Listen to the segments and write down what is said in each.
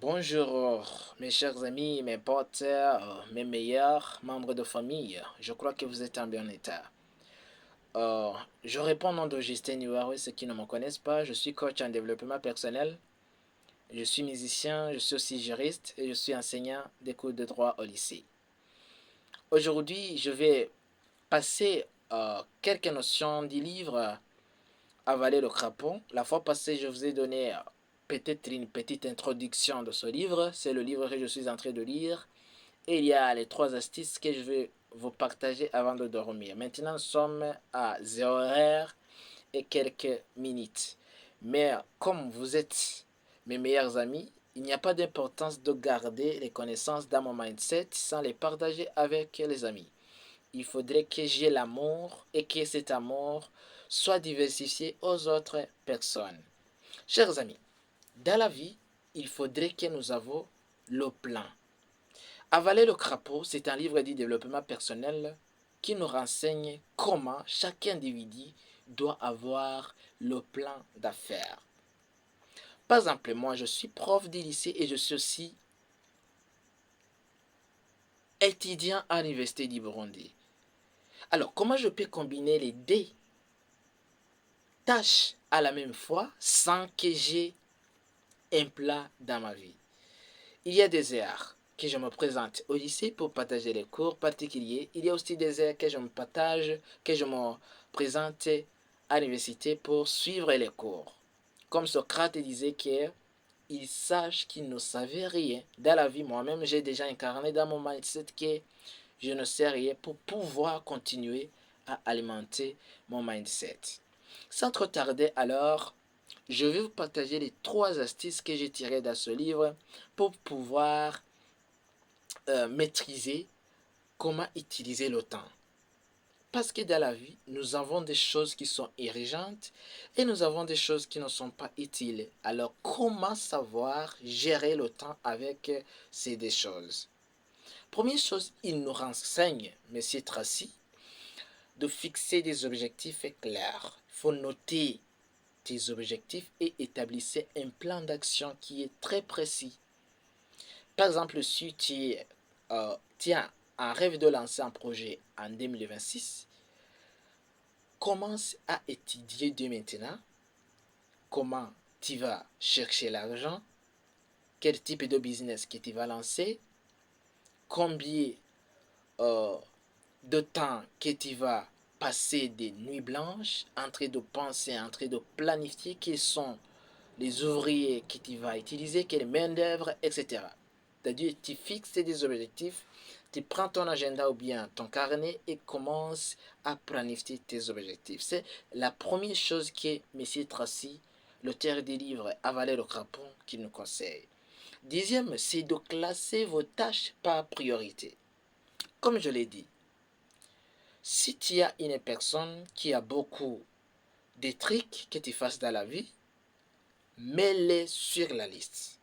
Bonjour mes chers amis, mes potes, mes meilleurs membres de famille. Je crois que vous êtes en bon état. Euh, je réponds au nom de Justin Iwawe, ceux qui ne me connaissent pas. Je suis coach en développement personnel. Je suis musicien, je suis aussi juriste et je suis enseignant des cours de droit au lycée. Aujourd'hui, je vais passer quelques notions du livre Avaler le crapaud. La fois passée, je vous ai donné peut-être une petite introduction de ce livre. C'est le livre que je suis en train de lire. Et il y a les trois astuces que je vais vous partager avant de dormir. Maintenant, nous sommes à 0 heure et quelques minutes. Mais comme vous êtes mes meilleurs amis, il n'y a pas d'importance de garder les connaissances dans mon mindset sans les partager avec les amis. Il faudrait que j'ai l'amour et que cet amour soit diversifié aux autres personnes. Chers amis, dans la vie, il faudrait que nous avons le plan. Avaler le crapaud, c'est un livre de développement personnel qui nous renseigne comment chaque individu doit avoir le plan d'affaires. Par exemple, moi, je suis prof de lycée et je suis aussi étudiant à l'Université du Burundi. Alors, comment je peux combiner les deux tâches à la même fois sans que j'ai un plan dans ma vie? Il y a des heures que je me présente au lycée pour partager les cours particuliers. Il y a aussi des heures que je me partage, que je me présente à l'université pour suivre les cours. Comme Socrate disait qu'il sache qu'il ne savait rien dans la vie. Moi-même, j'ai déjà incarné dans mon mindset que je ne sais rien pour pouvoir continuer à alimenter mon mindset. Sans trop tarder, alors, je vais vous partager les trois astuces que j'ai tirées dans ce livre pour pouvoir maîtriser comment utiliser le temps. Parce que dans la vie, nous avons des choses qui sont urgentes et nous avons des choses qui ne sont pas utiles. Alors, comment savoir gérer le temps avec ces deux choses? Première chose, il nous renseigne, M. Tracy, de fixer des objectifs clairs. Il faut noter tes objectifs et établissez un plan d'action qui est très précis. Par exemple, si tu as un rêve de lancer un projet en 2026, commence à étudier dès maintenant comment tu vas chercher l'argent, quel type de business que tu vas lancer, combien euh, de temps que tu vas passer des nuits blanches en train de penser, en train de planifier quels sont les ouvriers que tu vas utiliser, quelle main d'œuvre, etc. C'est-à-dire, tu fixes des objectifs, tu prends ton agenda ou bien ton carnet et commences à planifier tes objectifs. C'est la première chose que M. Tracy, l'auteur des livres Avaler le crapaud, qui nous conseille. Deuxième, c'est de classer vos tâches par priorité. Comme je l'ai dit, si tu as une personne qui a beaucoup de trucs que tu fasses dans la vie, mets-les sur la liste.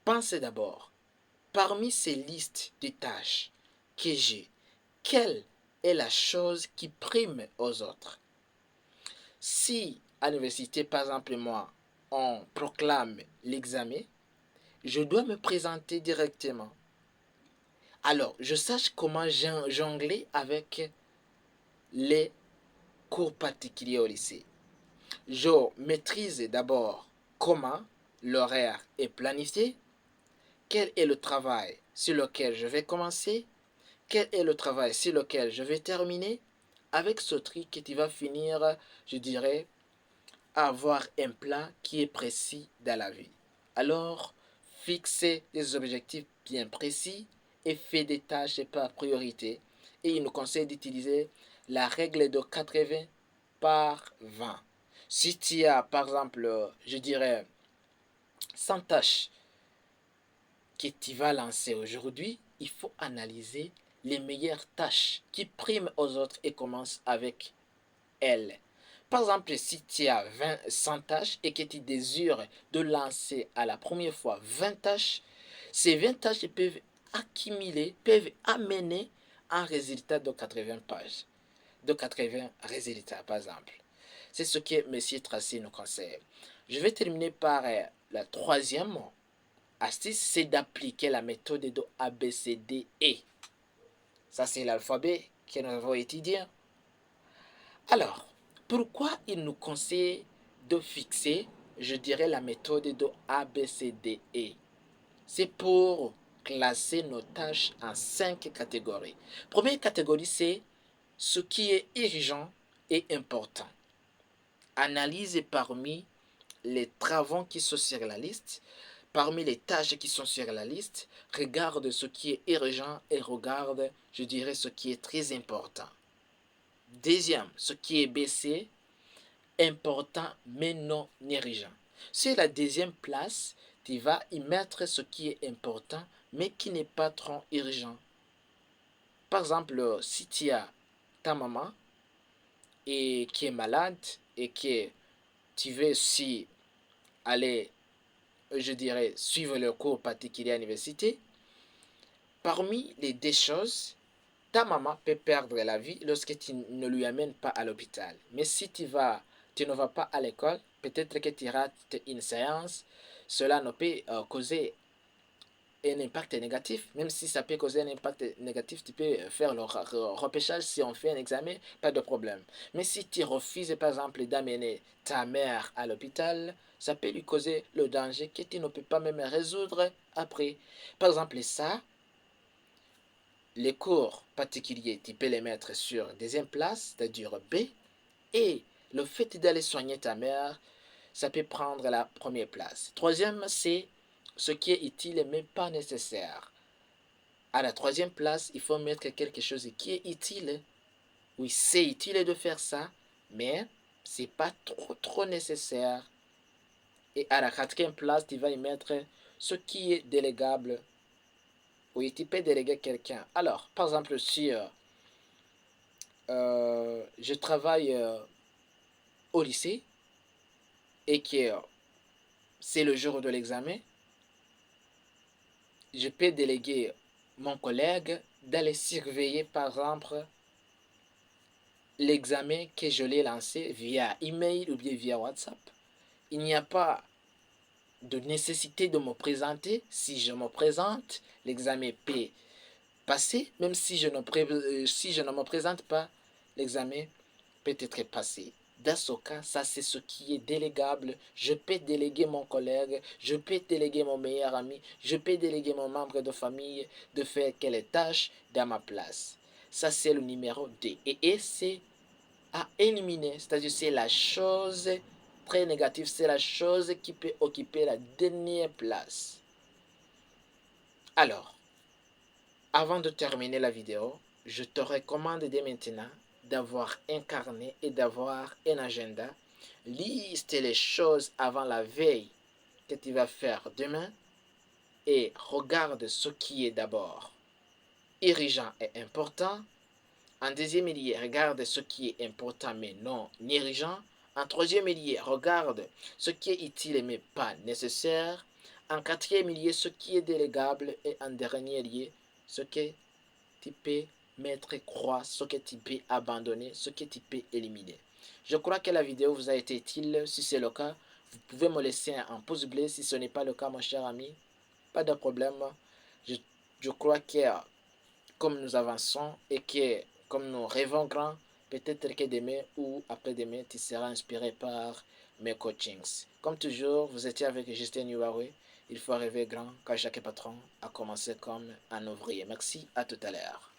Pensez d'abord, parmi ces listes de tâches que j'ai, quelle est la chose qui prime aux autres? Si à l'université, par exemple, moi, on proclame l'examen, je dois me présenter directement. Alors, je sache comment jongler avec les cours particuliers au lycée. Je maîtrise d'abord comment l'horaire est planifié, quel est le travail sur lequel je vais commencer, quel est le travail sur lequel je vais terminer. Avec ce truc, tu vas finir, je dirais, à avoir un plan qui est précis dans la vie. Alors, fixez des objectifs bien précis et faites des tâches par priorité. Et il nous conseille d'utiliser la règle de 80 par 20. Si tu as, par exemple, je dirais, 100 tâches que tu vas lancer aujourd'hui, il faut analyser les meilleures tâches qui priment aux autres et commence avec elles. Par exemple, si tu as 100 tâches et que tu désires de lancer à la première fois 20 tâches, ces 20 tâches peuvent accumuler, peuvent amener un résultat de 80 pages, de 80 résultats par exemple. C'est ce que M. Tracy nous conseille. Je vais terminer par la troisième astuce, c'est d'appliquer la méthode de ABCDE. Ça, c'est l'alphabet que nous avons étudié. Alors, pourquoi il nous conseille de fixer, je dirais, la méthode de ABCDE? C'est pour classer nos tâches en 5 catégories. Première catégorie, c'est ce qui est urgent et important. Analyse parmi les travaux qui sont sur la liste, parmi les tâches qui sont sur la liste, regarde ce qui est urgent et regarde, je dirais, ce qui est très important. Deuxième, ce qui est baissé, important mais non urgent. Sur la deuxième place, tu vas y mettre ce qui est important mais qui n'est pas trop urgent. Par exemple, si tu as ta maman et qui est malade et que tu veux aussi aller, je dirais, suivre le cours particulier à l'université, parmi les deux choses, ta maman peut perdre la vie lorsque tu ne lui amènes pas à l'hôpital. Mais si tu ne vas pas à l'école, peut-être que tu rates une séance, cela ne peut causer un impact négatif. Même si ça peut causer un impact négatif, tu peux faire le repêchage si on fait un examen, pas de problème. Mais si tu refuses par exemple d'amener ta mère à l'hôpital, ça peut lui causer le danger que tu ne peux pas même résoudre après. Par exemple, ça, les cours particuliers, tu peux les mettre sur deuxième place, c'est-à-dire B, et le fait d'aller soigner ta mère, ça peut prendre la première place. Troisième, c'est ce qui est utile mais pas nécessaire. À la troisième place, il faut mettre quelque chose qui est utile. Oui, c'est utile de faire ça, mais c'est pas trop nécessaire. Et à la quatrième place, tu vas y mettre ce qui est délégable. Oui, tu peux déléguer quelqu'un. Alors, par exemple, si je travaille au lycée et que c'est le jour de l'examen, je peux déléguer mon collègue d'aller surveiller, par exemple, l'examen que je l'ai lancé via email ou bien via WhatsApp. Il n'y a pas de nécessité de me présenter. Si je me présente, l'examen peut passer. Même si je ne me présente pas, l'examen peut être passé. Dans ce cas, ça c'est ce qui est délégable. Je peux déléguer mon collègue, je peux déléguer mon meilleur ami, je peux déléguer mon membre de famille de faire quelle tâche dans ma place. Ça c'est le numéro D. Et c'est à éliminer, c'est-à-dire c'est la chose très négative, c'est la chose qui peut occuper la dernière place. Alors, avant de terminer la vidéo, je te recommande dès maintenant d'avoir un carnet et d'avoir un agenda. Liste les choses avant la veille que tu vas faire demain et regarde ce qui est d'abord urgent et important. En deuxième lieu, regarde ce qui est important mais non urgent. En troisième lieu, regarde ce qui est utile mais pas nécessaire. En quatrième lieu, ce qui est délégable. Et en dernier lieu, ce que tu peux mettre croix, ce que tu peux abandonner, ce que tu peux éliminer. Je crois que la vidéo vous a été utile. Si c'est le cas, vous pouvez me laisser un pouce bleu. Si ce n'est pas le cas, mon cher ami, pas de problème. Je crois que comme nous avançons et que comme nous rêvons grand, peut-être que demain ou après-demain, tu seras inspiré par mes coachings. Comme toujours, vous étiez avec Justin Nuawe. Il faut rêver grand car chaque patron a commencé comme un ouvrier. Merci, à tout à l'heure.